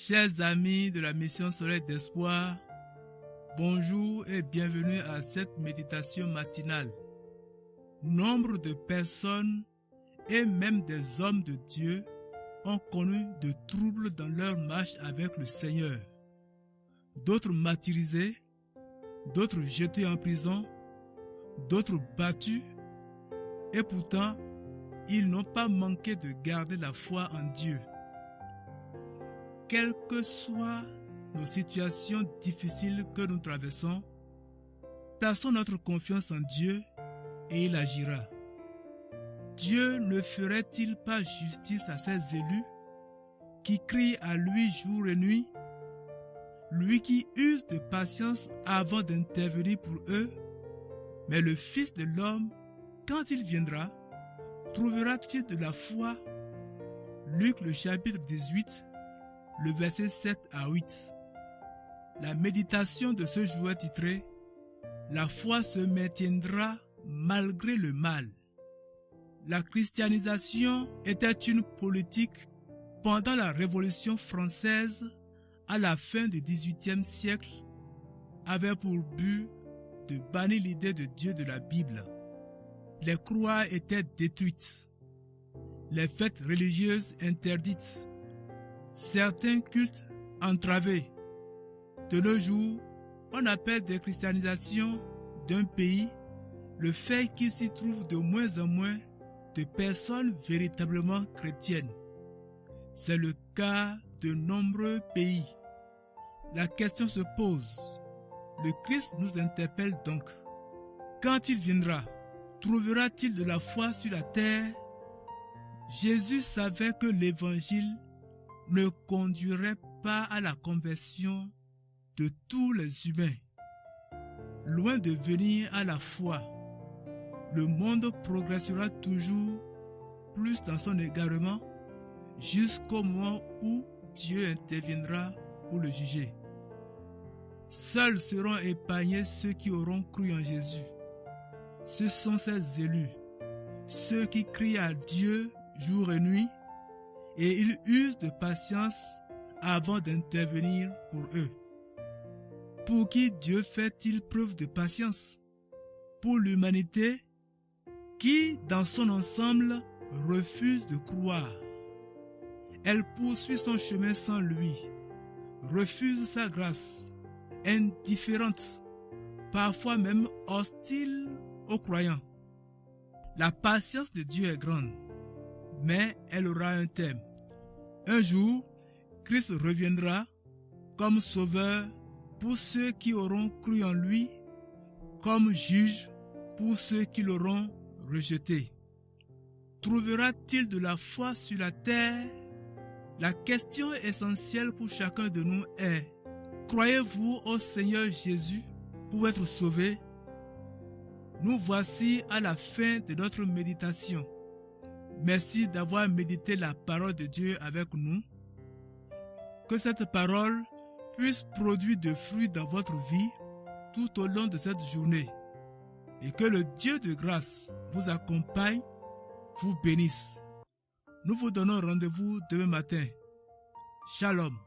Chers amis de la mission Soleil d'Espoir, bonjour et bienvenue à cette méditation matinale. Nombre de personnes et même des hommes de Dieu ont connu de troubles dans leur marche avec le Seigneur. D'autres martyrisés, d'autres jetés en prison, d'autres battus, et pourtant, ils n'ont pas manqué de garder la foi en Dieu. Quelles que soient nos situations difficiles que nous traversons, plaçons notre confiance en Dieu et il agira. Dieu ne ferait-il pas justice à ses élus qui crient à lui jour et nuit, lui qui use de patience avant d'intervenir pour eux, mais le Fils de l'homme, quand il viendra, trouvera-t-il de la foi? Luc le chapitre 18, le verset 7 à 8. La méditation de ce jour est titrée « La foi se maintiendra malgré le mal ». La christianisation était une politique pendant la Révolution française à la fin du XVIIIe siècle, avait pour but de bannir l'idée de Dieu de la Bible. Les croix étaient détruites, les fêtes religieuses interdites, certains cultes entravés. De nos jours, on appelle déchristianisation d'un pays le fait qu'il s'y trouve de moins en moins de personnes véritablement chrétiennes. C'est le cas de nombreux pays. La question se pose. Le Christ nous interpelle donc. Quand il viendra, trouvera-t-il de la foi sur la terre? Jésus savait que l'évangile ne conduirait pas à la conversion de tous les humains. Loin de venir à la foi, le monde progressera toujours plus dans son égarement jusqu'au moment où Dieu interviendra pour le juger. Seuls seront épargnés ceux qui auront cru en Jésus. Ce sont ces élus, ceux qui crient à Dieu jour et nuit, et ils usent de patience avant d'intervenir pour eux. Pour qui Dieu fait-il preuve de patience? Pour l'humanité qui, dans son ensemble, refuse de croire. Elle poursuit son chemin sans lui, refuse sa grâce, indifférente, parfois même hostile aux croyants. La patience de Dieu est grande, mais elle aura un terme. Un jour, Christ reviendra comme sauveur pour ceux qui auront cru en lui, comme juge pour ceux qui l'auront rejeté. Trouvera-t-il de la foi sur la terre? La question essentielle pour chacun de nous est: croyez-vous au Seigneur Jésus pour être sauvé? Nous voici à la fin de notre méditation. Merci d'avoir médité la parole de Dieu avec nous. Que cette parole puisse produire de fruits dans votre vie tout au long de cette journée. Et que le Dieu de grâce vous accompagne, vous bénisse. Nous vous donnons rendez-vous demain matin. Shalom.